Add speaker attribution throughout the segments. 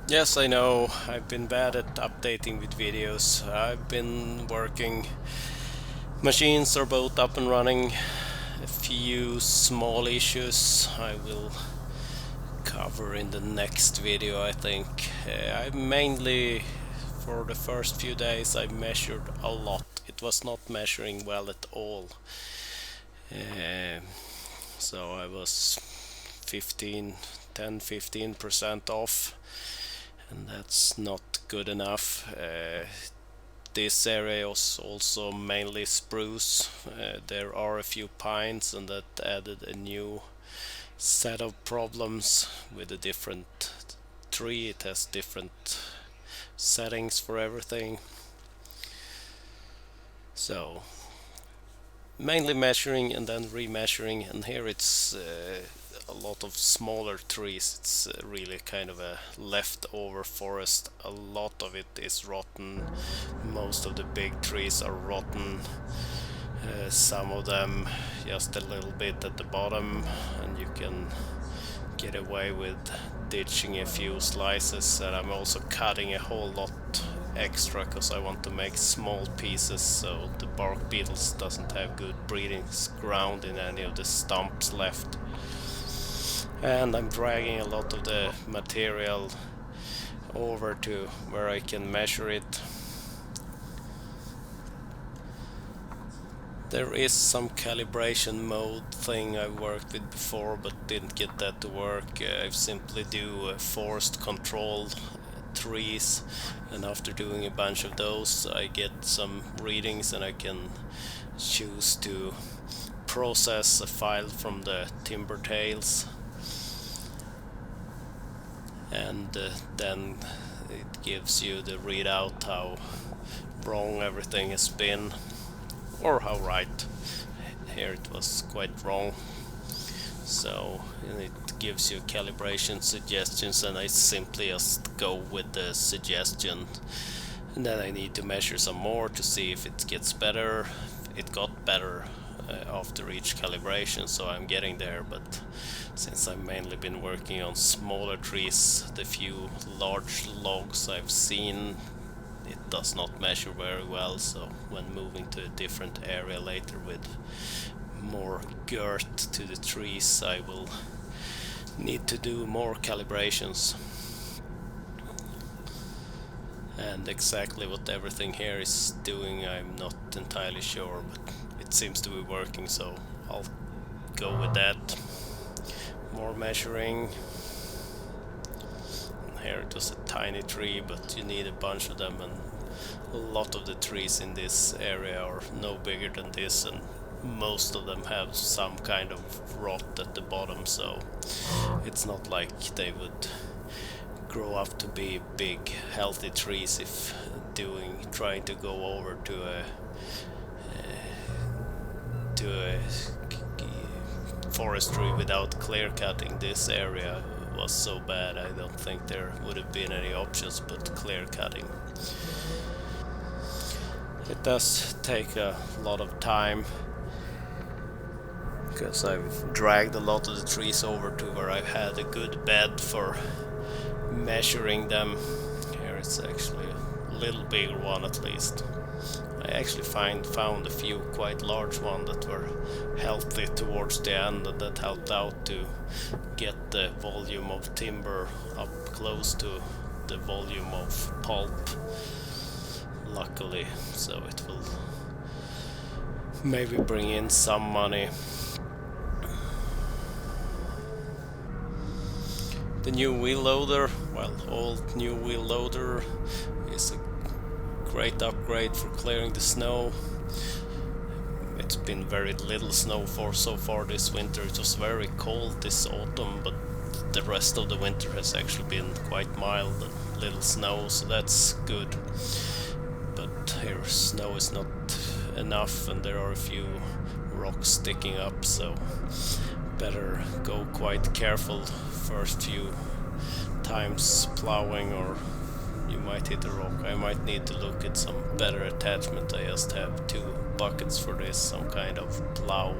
Speaker 1: Yes, I know. I've been bad at updating with videos. I've been working. Machines are both up and running. A few small issues I will cover in the next video, I think. I mainly, for the first few days, I measured a lot. It was not measuring well at all. Uh, so I was 15, 10-15% off, and that's not good enough. This area is also mainly spruce. There are a few pines, and that added a new set of problems with a different tree. It has different settings for everything. So mainly measuring and then remeasuring, and here it's a lot of smaller trees. It's really kind of a leftover forest. A lot of it is rotten. Most of the big trees are rotten. Some of them just a little bit at the bottom, and you can get away with ditching a few slices, and I'm also cutting a whole lot extra because I want to make small pieces so the bark beetles doesn't have good breeding ground in any of the stumps left. And I'm dragging a lot of the material over to where I can measure it. There is some calibration mode thing I worked with before but didn't get that to work. I simply do forced control trees, and after doing a bunch of those I get some readings, and I can choose to process a file from the timber tails, and then it gives you the readout how wrong everything has been, or how right. Here it was quite wrong. So it gives you calibration suggestions, and I simply just go with the suggestion, and then I need to measure some more to see if it gets better. It got better after each calibration, so I'm getting there, but since I've mainly been working on smaller trees, the few large logs I've seen, it does not measure very well. So when moving to a different area later with more girth to the trees, I will need to do more calibrations. And exactly what everything here is doing I'm not entirely sure, but it seems to be working, so I'll go with that. More measuring. Here it was a tiny tree, but you need a bunch of them, and a lot of the trees in this area are no bigger than this, and most of them have some kind of rot at the bottom, so it's not like they would grow up to be big healthy trees if trying to go over to a forestry without clear cutting this area was so bad. I don't think there would have been any options but clear cutting. It does take a lot of time because I've dragged a lot of the trees over to where I've had a good bed for measuring them. Here it's actually a little bigger one at least. I actually found a few quite large ones that were healthy towards the end, and that helped out to get the volume of timber up close to the volume of pulp, luckily, so it will maybe bring in some money. The new wheel loader, well, old new wheel loader is a great upgrade for clearing the snow. It's been very little snow so far this winter. It was very cold this autumn, but the rest of the winter has actually been quite mild and little snow, so that's good. But here snow is not enough, and there are a few rocks sticking up, so better go quite careful first few times plowing, or you might hit a rock. I might need to look at some better attachment. I just have 2 buckets for this. Some kind of plow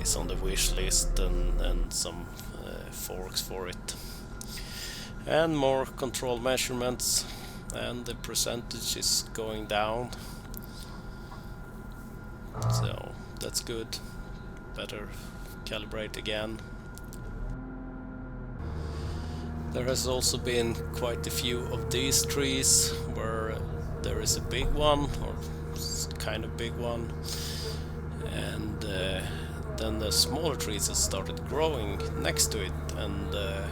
Speaker 1: is on the wish list, and some forks for it. And more control measurements, and the percentage is going down, so that's good. Better calibrate again. There has also been quite a few of these trees where there is a big one, or kind of big one, and then the smaller trees have started growing next to it, and the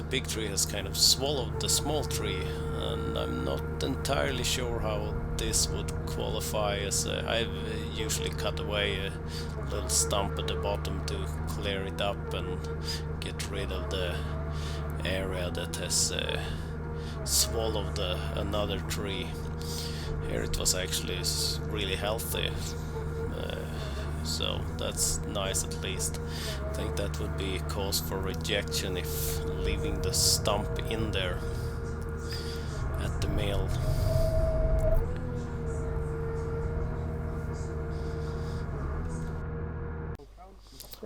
Speaker 1: big tree has kind of swallowed the small tree, and I'm not entirely sure how this would qualify as I've usually cut away a little stump at the bottom to clear it up and get rid of the area that has swallowed another tree. Here it was actually really healthy, so that's nice at least. I think that would be a cause for rejection if leaving the stump in there at the mill.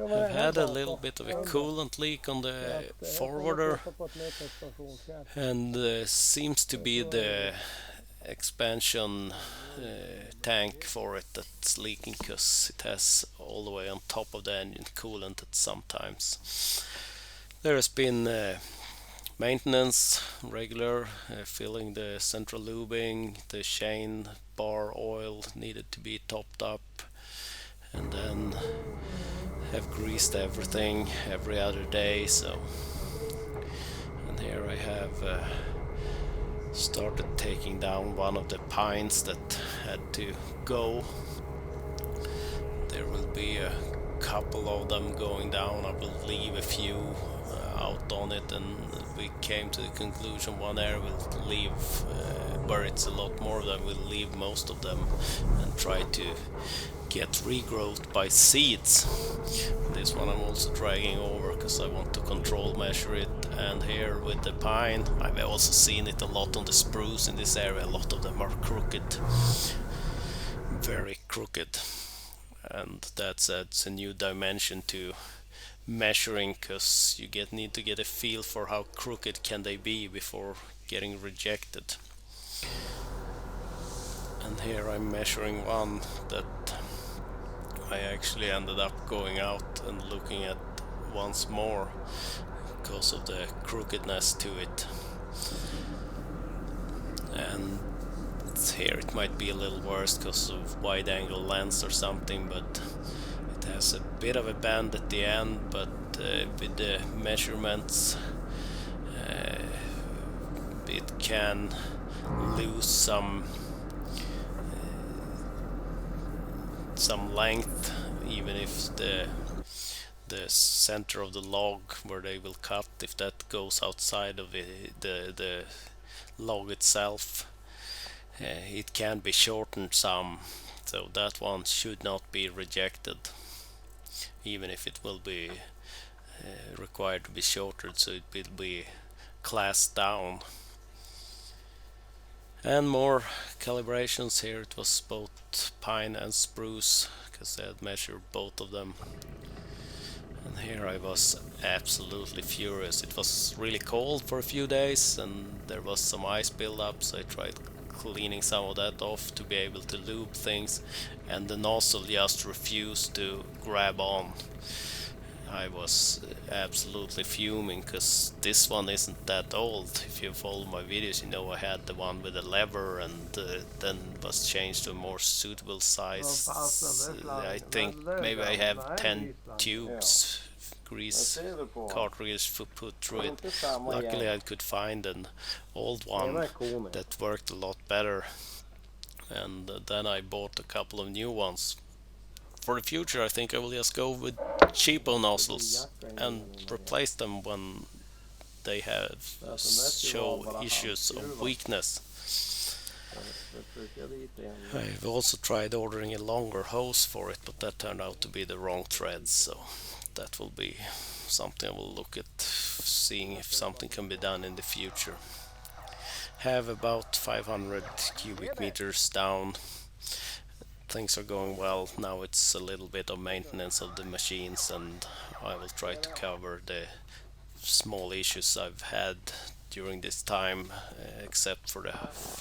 Speaker 1: I've had a little bit of a coolant leak on the forwarder, and seems to be the expansion tank for it that's leaking, because it has all the way on top of the engine coolant at sometimes. There has been maintenance, regular, filling the central lubing, the chain bar oil needed to be topped up, and then have greased everything every other day. So, and here I have started taking down one of the pines that had to go. There will be a couple of them going down. I will leave a few out on it, and we came to the conclusion one area will leave where it's a lot more of them, we'll leave most of them and try to get regrowth by seeds. This one I'm also dragging over because I want to control measure it. And here with the pine, I've also seen it a lot on the spruce in this area. A lot of them are crooked, very crooked, and that adds a new dimension to measuring, because you need to get a feel for how crooked can they be before getting rejected. And here I'm measuring one that I actually ended up going out and looking at once more because of the crookedness to it. And here it might be a little worse because of wide angle lens or something, but it has a bit of a bend at the end. But with the measurements it can lose some length, even if the center of the log where they will cut, if that goes outside of the log itself, it can be shortened some, so that one should not be rejected, even if it will be required to be shortened, so it will be classed down. And more calibrations here. It was both pine and spruce because I had measured both of them. And here I was absolutely furious. It was really cold for a few days and there was some ice buildup, so I tried cleaning some of that off to be able to lube things, and the nozzle just refused to grab on. I was absolutely fuming because this one isn't that old. If you follow my videos, you know I had the one with the lever, and then was changed to a more suitable size. I think maybe I have 10 tubes grease cartridge put through it. Luckily I could find an old one that worked a lot better, and then I bought a couple of new ones. For the future I think I will just go with cheapo nozzles and replace them when they have show issues of weakness. I've also tried ordering a longer hose for it, but that turned out to be the wrong thread, so that will be something I will look at, seeing if something can be done in the future. Have about 500 cubic meters down. Things are going well. Now it's a little bit of maintenance of the machines, and I will try to cover the small issues I've had during this time, except for the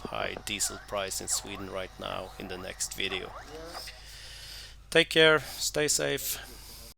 Speaker 1: high diesel price in Sweden right now, in the next video. Take care, stay safe.